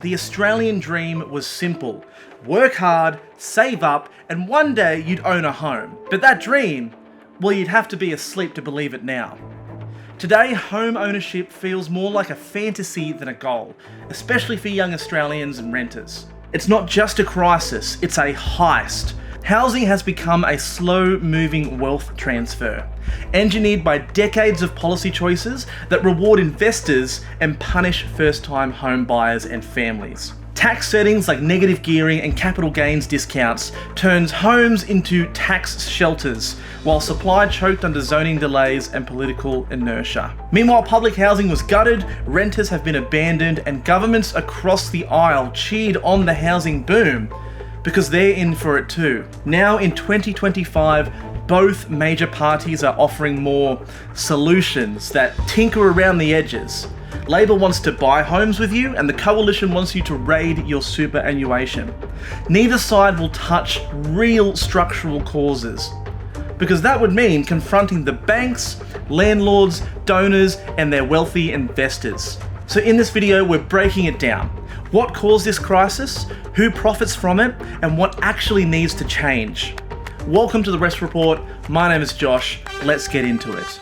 The Australian dream was simple. Work hard, save up, and one day you'd own a home. But that dream, well, you'd have to be asleep to believe it now. Today, home ownership feels more like a fantasy than a goal, especially for young Australians and renters. It's not just a crisis, it's a heist. Housing has become a slow-moving wealth transfer, engineered by decades of policy choices that reward investors and punish first-time home buyers and families. Tax settings like negative gearing and capital gains discounts turns homes into tax shelters, while supply choked under zoning delays and political inertia. Meanwhile, public housing was gutted, renters have been abandoned, and governments across the aisle cheered on the housing boom, because they're in for it too. Now in 2025, both major parties are offering more solutions that tinker around the edges. Labor wants to buy homes with you, and the coalition wants you to raid your superannuation. Neither side will touch real structural causes, because that would mean confronting the banks, landlords, donors, and their wealthy investors. So in this video, we're breaking it down. What caused this crisis, who profits from it, and what actually needs to change. Welcome to the Rest Report. My name is Josh. Let's get into it.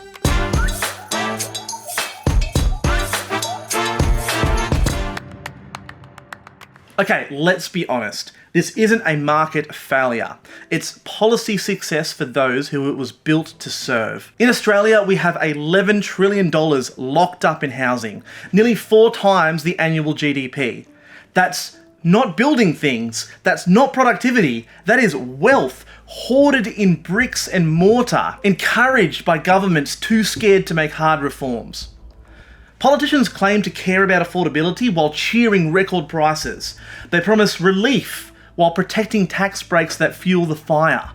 Okay, let's be honest. This isn't a market failure. It's policy success for those who it was built to serve. In Australia, we have $11 trillion locked up in housing, nearly 4 times the annual GDP. That's not building things, that's not productivity, that is wealth hoarded in bricks and mortar, encouraged by governments too scared to make hard reforms. Politicians claim to care about affordability while cheering record prices. They promise relief while protecting tax breaks that fuel the fire.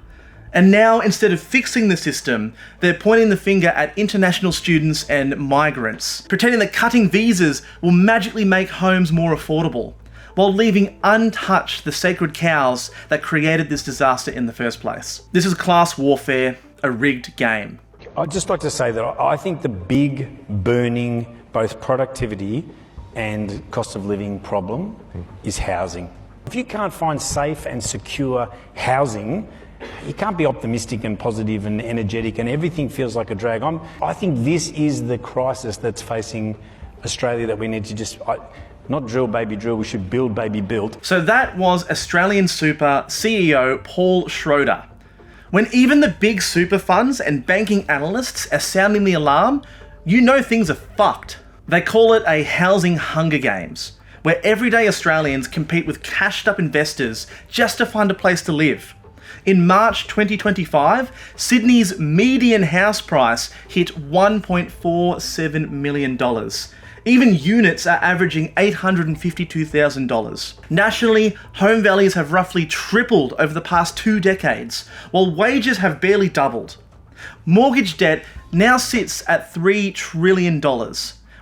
And now, instead of fixing the system, they're pointing the finger at international students and migrants, pretending that cutting visas will magically make homes more affordable, while leaving untouched the sacred cows that created this disaster in the first place. This is class warfare, a rigged game. I'd just like to say that I think the big burning both productivity and cost of living problem is housing. If you can't find safe and secure housing, you can't be optimistic and positive and energetic and everything feels like a drag. I think this is the crisis that's facing Australia that we need to just, not drill baby drill, we should build baby build. So that was Australian Super CEO Paul Schroeder. When even the big super funds and banking analysts are sounding the alarm, you know things are fucked. They call it a housing hunger games, where everyday Australians compete with cashed up investors just to find a place to live. In March 2025, Sydney's median house price hit $1.47 million. Even units are averaging $852,000. Nationally, home values have roughly tripled over the past 2 decades, while wages have barely doubled. Mortgage debt now sits at $3 trillion,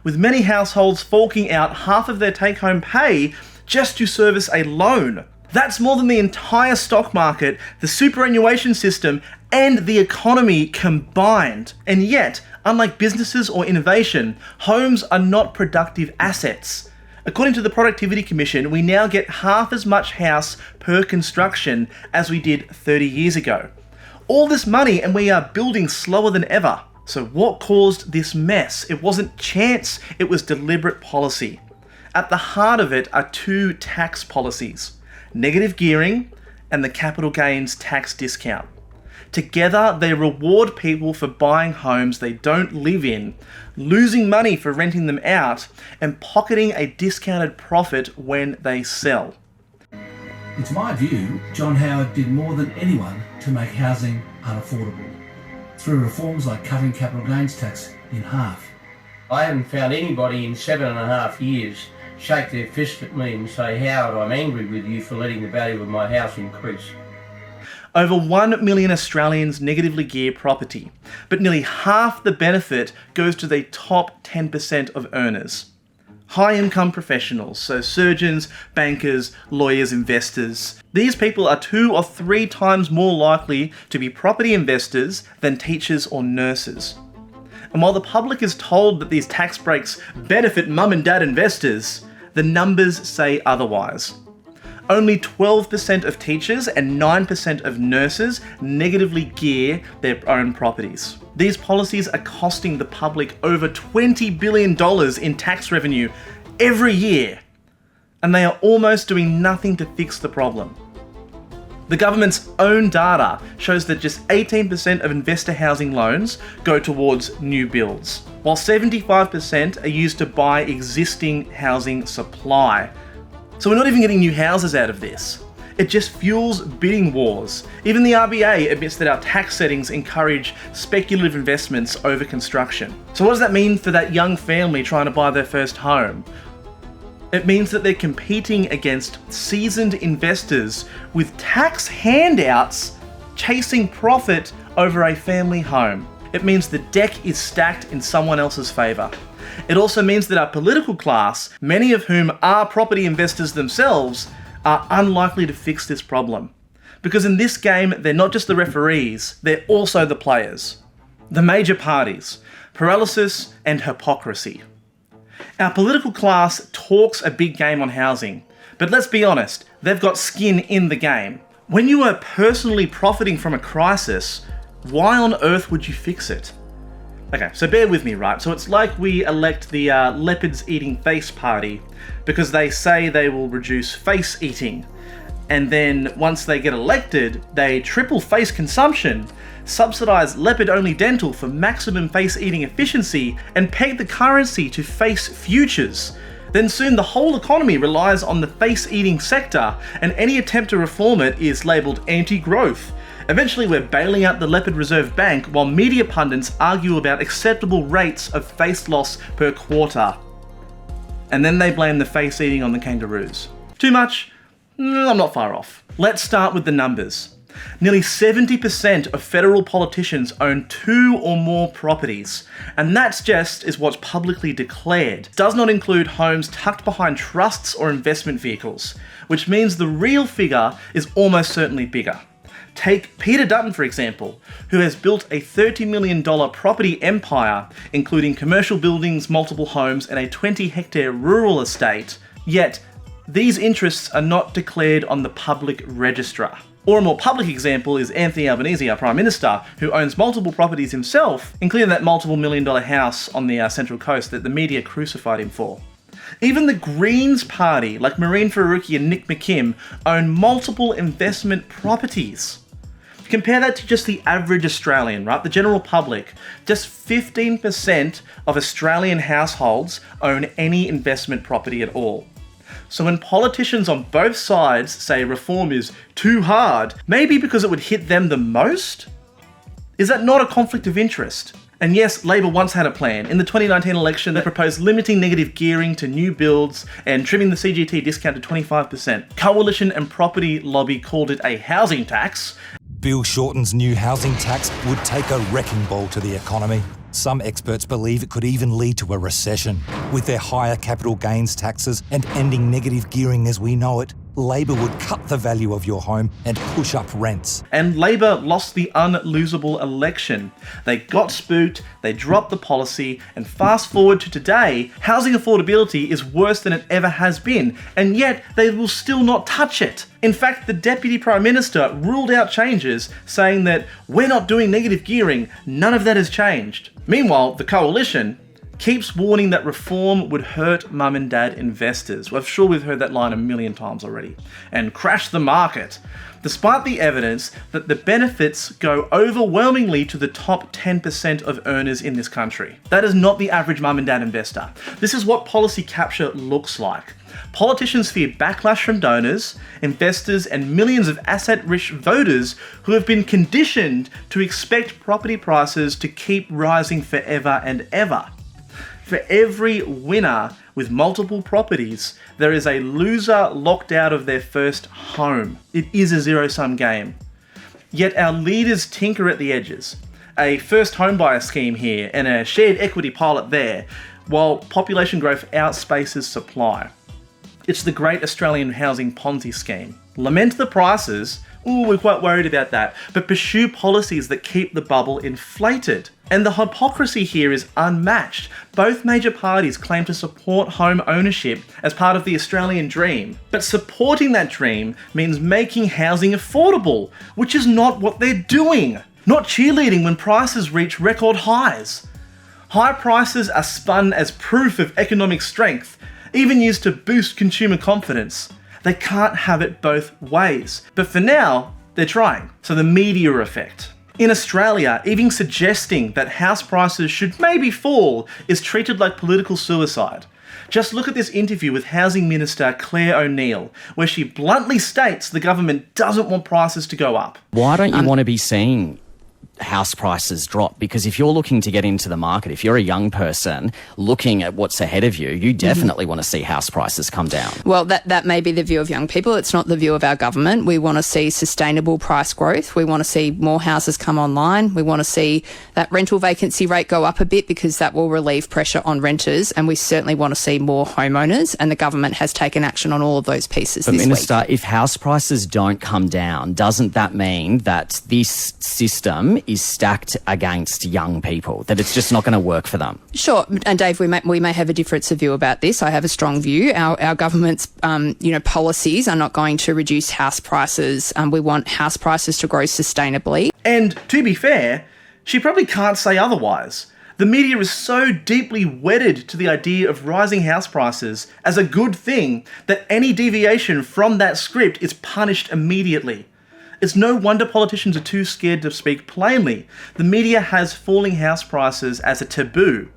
with many households forking out half of their take-home pay just to service a loan. That's more than the entire stock market, the superannuation system, and the economy combined. And yet, unlike businesses or innovation, homes are not productive assets. According to the Productivity Commission, we now get half as much house per construction as we did 30 years ago. All this money and we are building slower than ever. So what caused this mess? It wasn't chance, it was deliberate policy. At the heart of it are 2 tax policies: negative gearing and the capital gains tax discount. Together, they reward people for buying homes they don't live in, losing money for renting them out, and pocketing a discounted profit when they sell. It's my view John Howard did more than anyone to make housing unaffordable, through reforms like cutting capital gains tax in half. I haven't found anybody in 7.5 years shake their fist at me and say, Howard, I'm angry with you for letting the value of my house increase. Over 1 million Australians negatively gear property, but nearly half the benefit goes to the top 10% of earners. High-income professionals, so surgeons, bankers, lawyers, investors. These people are 2 or 3 times more likely to be property investors than teachers or nurses. And while the public is told that these tax breaks benefit mum and dad investors, The numbers say otherwise. Only 12% of teachers and 9% of nurses negatively gear their own properties. These policies are costing the public over $20 billion in tax revenue every year, and they are almost doing nothing to fix the problem. The government's own data shows that just 18% of investor housing loans go towards new builds, while 75% are used to buy existing housing supply. So we're not even getting new houses out of this. It just fuels bidding wars. Even the RBA admits that our tax settings encourage speculative investments over construction. So what does that mean for that young family trying to buy their first home? It means that they're competing against seasoned investors with tax handouts chasing profit over a family home. It means the deck is stacked in someone else's favour. It also means that our political class, many of whom are property investors themselves, are unlikely to fix this problem. Because in this game, they're not just the referees, they're also the players. The major parties, paralysis and hypocrisy. Our political class talks a big game on housing, but let's be honest, they've got skin in the game. When you are personally profiting from a crisis, why on earth would you fix it? Okay, so bear with me, right? So it's like we elect the Leopards eating face party because they say they will reduce face eating. And then once they get elected, they triple face consumption, subsidise leopard-only dental for maximum face eating efficiency, and peg the currency to face futures. Then soon the whole economy relies on the face eating sector, and any attempt to reform it is labelled anti-growth. Eventually we're bailing out the Leopard Reserve Bank while media pundits argue about acceptable rates of face loss per quarter. And then they blame the face eating on the kangaroos. Too much? I'm not far off. Let's start with the numbers. Nearly 70% of federal politicians own 2 or more properties, and that's just is what's publicly declared. It does not include homes tucked behind trusts or investment vehicles, which means the real figure is almost certainly bigger. Take Peter Dutton, for example, who has built a $30 million property empire, including commercial buildings, multiple homes, and a 20-hectare rural estate, yet these interests are not declared on the public register. Or a more public example is Anthony Albanese, our Prime Minister, who owns multiple properties himself, including that multiple million-dollar house on the Central Coast that the media crucified him for. Even the Greens Party, like Maureen Faruqi and Nick McKim, own multiple investment properties. Compare that to just the average Australian, right? The general public. Just 15% of Australian households own any investment property at all. So when politicians on both sides say reform is too hard, maybe because it would hit them the most? Is that not a conflict of interest? And yes, Labor once had a plan. In the 2019 election, they proposed limiting negative gearing to new builds and trimming the CGT discount to 25%. Coalition and property lobby called it a housing tax. Bill Shorten's new housing tax would take a wrecking ball to the economy. Some experts believe it could even lead to a recession. With their higher capital gains taxes and ending negative gearing as we know it, Labor would cut the value of your home and push up rents. And Labor lost the unlosable election. They got spooked, they dropped the policy, and fast forward to today, housing affordability is worse than it ever has been, and yet they will still not touch it. In fact, the Deputy Prime Minister ruled out changes, saying that we're not doing negative gearing, none of that has changed. Meanwhile, the Coalition keeps warning that reform would hurt mum and dad investors. I'm sure we've heard that line a million times already. And crash the market, despite the evidence that the benefits go overwhelmingly to the top 10% of earners in this country. That is not the average mum and dad investor. This is what policy capture looks like. Politicians fear backlash from donors, investors, and millions of asset-rich voters who have been conditioned to expect property prices to keep rising forever and ever. For every winner with multiple properties, there is a loser locked out of their first home. It is a zero-sum game. Yet our leaders tinker at the edges. A first home buyer scheme here and a shared equity pilot there, while population growth outspaces supply. It's the great Australian housing Ponzi scheme. Lament the prices Ooh, we're quite worried about that. But pursue policies that keep the bubble inflated. And the hypocrisy here is unmatched. Both major parties claim to support home ownership as part of the Australian dream. But supporting that dream means making housing affordable, which is not what they're doing. Not cheerleading when prices reach record highs. High prices are spun as proof of economic strength, even used to boost consumer confidence. They can't have it both ways. But for now, they're trying. So the media effect. In Australia, even suggesting that house prices should maybe fall is treated like political suicide. Just look at this interview with Housing Minister Claire O'Neill, where she bluntly states the government doesn't want prices to go up. Why don't you want to be seeing house prices drop? Because if you're looking to get into the market, if you're a young person looking at what's ahead of you, you definitely want to see house prices come down. Well, that may be the view of young people. It's not the view of our government. We want to see sustainable price growth. We want to see more houses come online. We want to see that rental vacancy rate go up a bit because that will relieve pressure on renters. And we certainly want to see more homeowners. And the government has taken action on all of those pieces this week. Minister, if house prices don't come down, doesn't that mean that this system is stacked against young people, that it's just not going to work for them? Sure, and Dave, we may have a difference of view about this. I have a strong view. Our government's policies are not going to reduce house prices. We want house prices to grow sustainably. And to be fair, she probably can't say otherwise. The media is so deeply wedded to the idea of rising house prices as a good thing that any deviation from that script is punished immediately. It's no wonder politicians are too scared to speak plainly. The media has falling house prices as a taboo.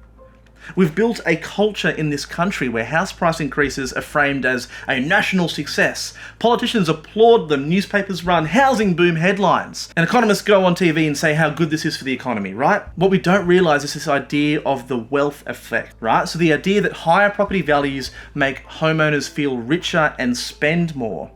We've built a culture in this country where house price increases are framed as a national success. Politicians applaud them, newspapers run housing boom headlines, and economists go on TV and say how good this is for the economy, right? What we don't realise is this idea of the wealth effect, right? So the idea that higher property values make homeowners feel richer and spend more.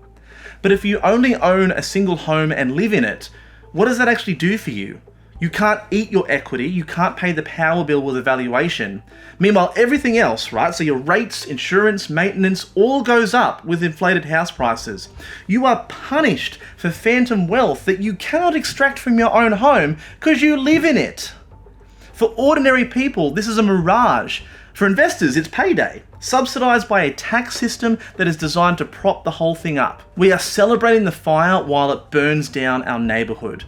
But if you only own a single home and live in it, what does that actually do for you? You can't eat your equity, you can't pay the power bill with a valuation. Meanwhile, everything else, right, so your rates, insurance, maintenance, all goes up with inflated house prices. You are punished for phantom wealth that you cannot extract from your own home because you live in it. For ordinary people, this is a mirage. For investors, it's payday, subsidised by a tax system that is designed to prop the whole thing up. We are celebrating the fire while it burns down our neighbourhood,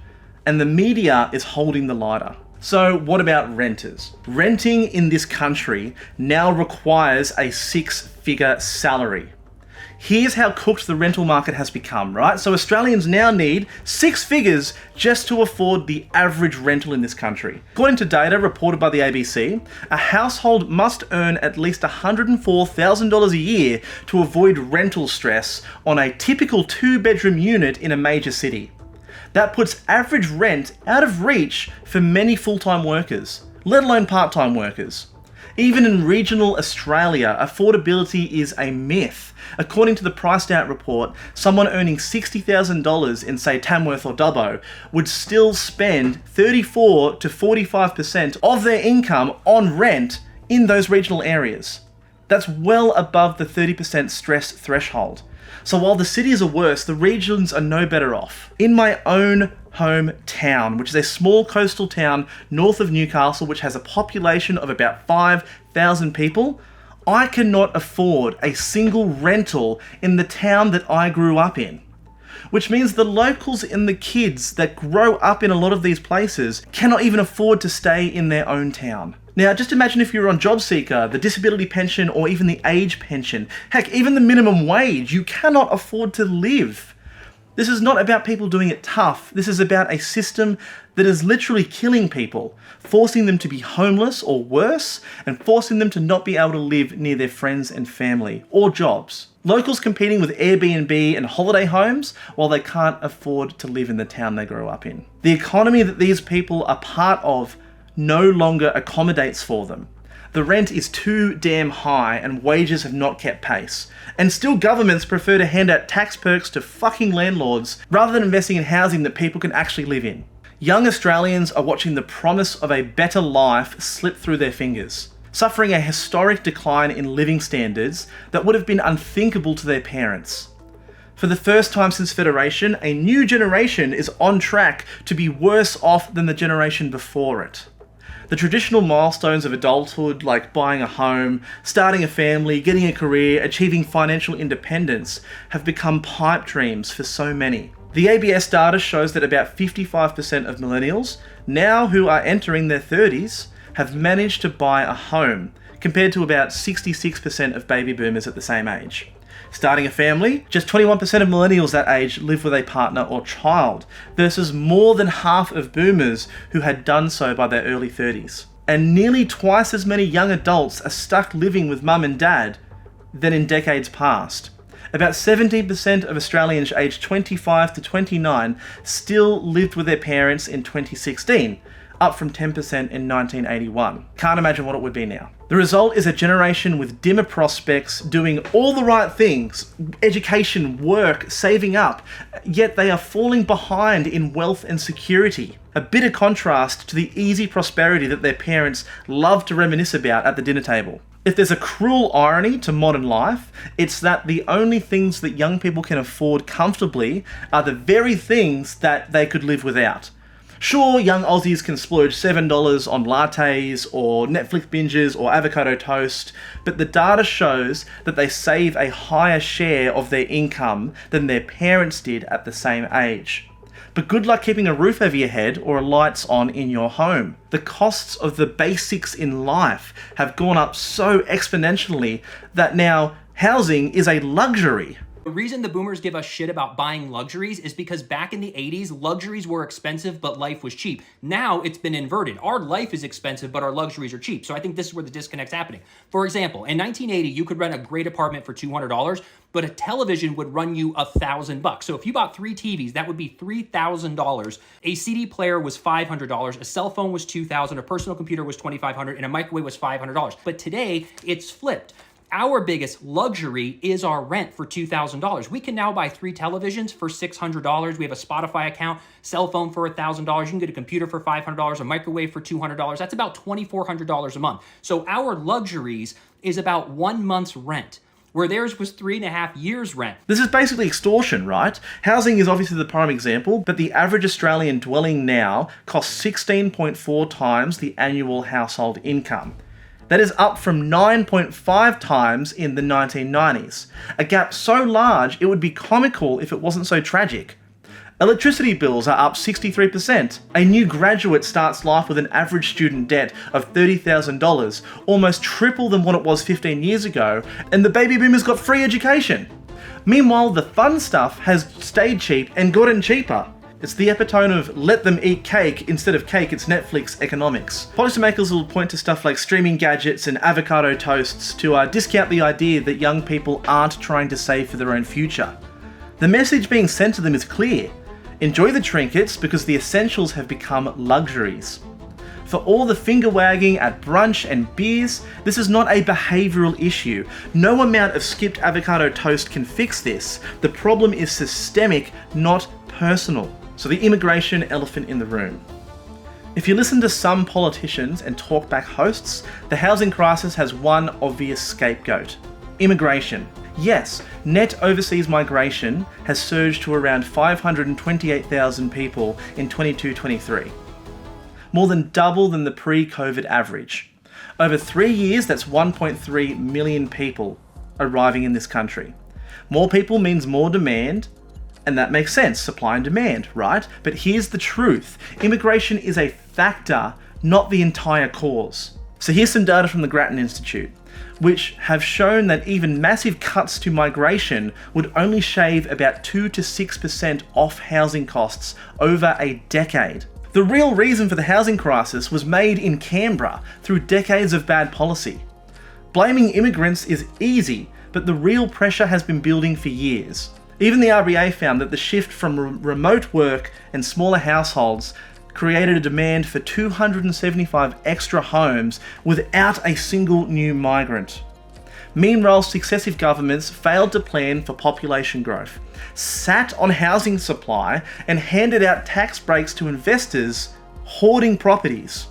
and the media is holding the lighter. So what about renters? Renting in this country now requires a 6-figure salary. Here's how cooked the rental market has become, right? So Australians now need 6 figures just to afford the average rental in this country. According to data reported by the ABC, a household must earn at least $104,000 a year to avoid rental stress on a typical 2-bedroom unit in a major city. That puts average rent out of reach for many full-time workers, let alone part-time workers. Even in regional Australia, affordability is a myth. According to the Priced Out report, someone earning $60,000 in, say, Tamworth or Dubbo would still spend 34 to 45% of their income on rent in those regional areas. That's well above the 30% stress threshold. So while the cities are worse, the regions are no better off. In my own hometown, which is a small coastal town north of Newcastle, which has a population of about 5,000 people, I cannot afford a single rental in the town that I grew up in. Which means the locals and the kids that grow up in a lot of these places cannot even afford to stay in their own town. Now, just imagine if you were on JobSeeker, the disability pension, or even the age pension. Heck, even the minimum wage, you cannot afford to live. This is not about people doing it tough. This is about a system that is literally killing people, forcing them to be homeless or worse, and forcing them to not be able to live near their friends and family or jobs. Locals competing with Airbnb and holiday homes while they can't afford to live in the town they grow up in. The economy that these people are part of no longer accommodates for them. The rent is too damn high and wages have not kept pace. And still governments prefer to hand out tax perks to fucking landlords rather than investing in housing that people can actually live in. Young Australians are watching the promise of a better life slip through their fingers, suffering a historic decline in living standards that would have been unthinkable to their parents. For the first time since Federation, a new generation is on track to be worse off than the generation before it. The traditional milestones of adulthood, like buying a home, starting a family, getting a career, achieving financial independence, have become pipe dreams for so many. The ABS data shows that about 55% of millennials, now who are entering their 30s, have managed to buy a home, compared to about 66% of baby boomers at the same age. Starting a family, just 21% of millennials that age live with a partner or child, versus more than half of boomers who had done so by their early 30s. And nearly twice as many young adults are stuck living with mum and dad than in decades past. About 17% of Australians aged 25 to 29 still lived with their parents in 2016, up from 10% in 1981. Can't imagine what it would be now. The result is a generation with dimmer prospects, doing all the right things, education, work, saving up, yet they are falling behind in wealth and security. A bitter contrast to the easy prosperity that their parents love to reminisce about at the dinner table. If there's a cruel irony to modern life, it's that the only things that young people can afford comfortably are the very things that they could live without. Sure, young Aussies can splurge $7 on lattes or Netflix binges or avocado toast, but the data shows that they save a higher share of their income than their parents did at the same age. But good luck keeping a roof over your head or lights on in your home. The costs of the basics in life have gone up so exponentially that now housing is a luxury. The reason the boomers give us shit about buying luxuries is because back in the 80s, luxuries were expensive, but life was cheap. Now it's been inverted. Our life is expensive, but our luxuries are cheap. So I think this is where the disconnect's happening. For example, in 1980, you could rent a great apartment for $200, but a television would run you $1,000. So if you bought 3 TVs, that would be $3,000. A CD player was $500, a cell phone was $2,000, a personal computer was $2,500, and a microwave was $500. But today, it's flipped. Our biggest luxury is our rent for $2,000. We can now buy 3 televisions for $600. We have a Spotify account, cell phone for $1,000. You can get a computer for $500, a microwave for $200. That's about $2,400 a month. So our luxuries is about 1 month's rent, where theirs was 3.5 years' rent. This is basically extortion, right? Housing is obviously the prime example, but the average Australian dwelling now costs 16.4 times the annual household income. That is up from 9.5 times in the 1990s. A gap so large it would be comical if it wasn't so tragic. Electricity bills are up 63%. A new graduate starts life with an average student debt of $30,000, almost triple than what it was 15 years ago, and the baby boomers got free education. Meanwhile, the fun stuff has stayed cheap and gotten cheaper. It's the epitome of let them eat cake instead of cake, it's Netflix economics. Policymakers will point to stuff like streaming gadgets and avocado toasts to discount the idea that young people aren't trying to save for their own future. The message being sent to them is clear. Enjoy the trinkets because the essentials have become luxuries. For all the finger wagging at brunch and beers, this is not a behavioural issue. No amount of skipped avocado toast can fix this. The problem is systemic, not personal. So the immigration elephant in the room. If you listen to some politicians and talkback hosts, the housing crisis has one obvious scapegoat: immigration. Yes, net overseas migration has surged to around 528,000 people in 22-23. More than double than the pre-COVID average. Over 3 years, that's 1.3 million people arriving in this country. More people means more demand, and that makes sense, supply and demand, right? But here's the truth. Immigration is a factor, not the entire cause. So here's some data from the Grattan Institute, which have shown that even massive cuts to migration would only shave about 2 to 6% off housing costs over a decade. The real reason for the housing crisis was made in Canberra through decades of bad policy. Blaming immigrants is easy, but the real pressure has been building for years. Even the RBA found that the shift from remote work and smaller households created a demand for 275 extra homes without a single new migrant. Meanwhile, successive governments failed to plan for population growth, sat on housing supply, and handed out tax breaks to investors hoarding properties.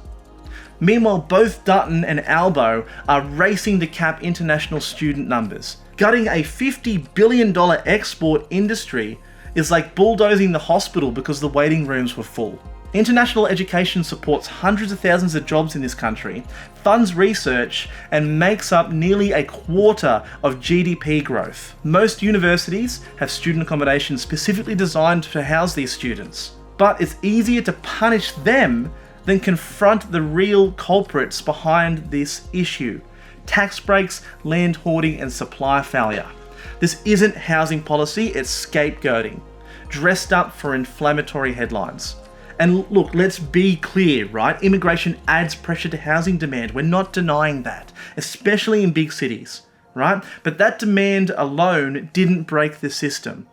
Meanwhile, both Dutton and Albo are racing to cap international student numbers. Gutting a $50 billion export industry is like bulldozing the hospital because the waiting rooms were full. International education supports hundreds of thousands of jobs in this country, funds research, and makes up nearly a quarter of GDP growth. Most universities have student accommodation specifically designed to house these students. But it's easier to punish them than confront the real culprits behind this issue: tax breaks, land hoarding, and supply failure. This isn't housing policy, it's scapegoating, dressed up for inflammatory headlines. And look, let's be clear, right? Immigration adds pressure to housing demand. We're not denying that, especially in big cities, right? But that demand alone didn't break the system.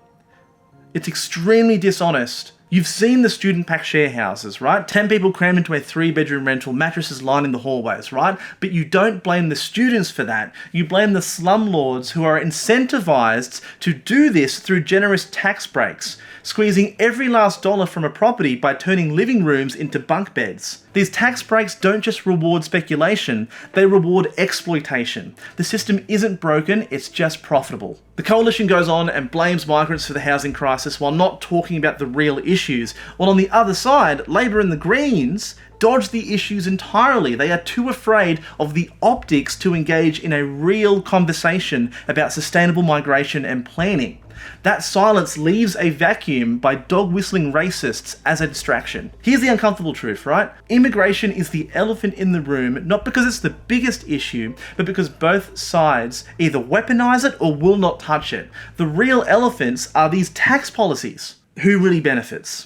It's extremely dishonest. You've seen the student pack share houses, right? 10 people crammed into a 3-bedroom rental, mattresses lining the hallways, right? But you don't blame the students for that. You blame the slumlords who are incentivized to do this through generous tax breaks, squeezing every last dollar from a property by turning living rooms into bunk beds. These tax breaks don't just reward speculation, they reward exploitation. The system isn't broken, it's just profitable. The coalition goes on and blames migrants for the housing crisis while not talking about the real issues. While on the other side, Labor and the Greens dodge the issues entirely. They are too afraid of the optics to engage in a real conversation about sustainable migration and planning. That silence leaves a vacuum by dog-whistling racists as a distraction. Here's the uncomfortable truth, right? Immigration is the elephant in the room, not because it's the biggest issue, but because both sides either weaponize it or will not touch it. The real elephants are these tax policies. Who really benefits?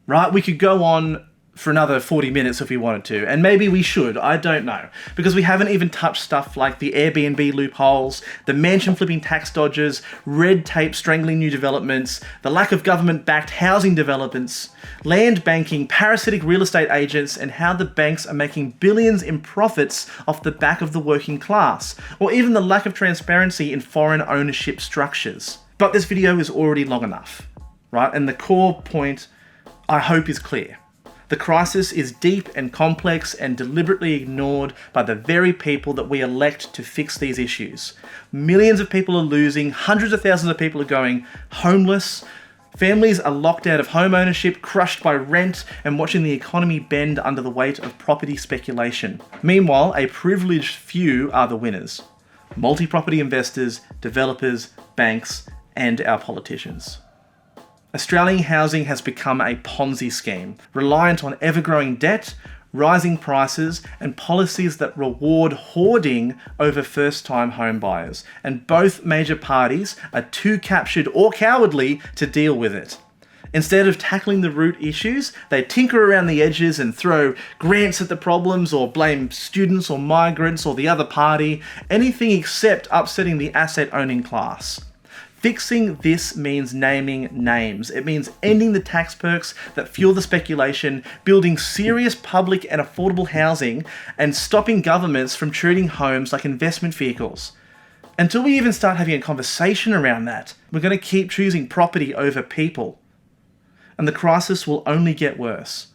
Right? We could go on for another 40 minutes if we wanted to, and maybe we should, I don't know, because we haven't even touched stuff like the Airbnb loopholes, the mansion flipping tax dodgers, red tape strangling new developments, the lack of government-backed housing developments, land banking, parasitic real estate agents, and how the banks are making billions in profits off the back of the working class, or even the lack of transparency in foreign ownership structures. But this video is already long enough, right? And the core point, I hope, is clear. The crisis is deep and complex and deliberately ignored by the very people that we elect to fix these issues. Millions of people are losing, hundreds of thousands of people are going homeless, families are locked out of home ownership, crushed by rent, and watching the economy bend under the weight of property speculation. Meanwhile, a privileged few are the winners: multi-property investors, developers, banks, and our politicians. Australian housing has become a Ponzi scheme, reliant on ever-growing debt, rising prices, and policies that reward hoarding over first-time home buyers. And both major parties are too captured or cowardly to deal with it. Instead of tackling the root issues, they tinker around the edges and throw grants at the problems or blame students or migrants or the other party, anything except upsetting the asset-owning class. Fixing this means naming names. It means ending the tax perks that fuel the speculation, building serious public and affordable housing, and stopping governments from treating homes like investment vehicles. Until we even start having a conversation around that, we're going to keep choosing property over people. And the crisis will only get worse.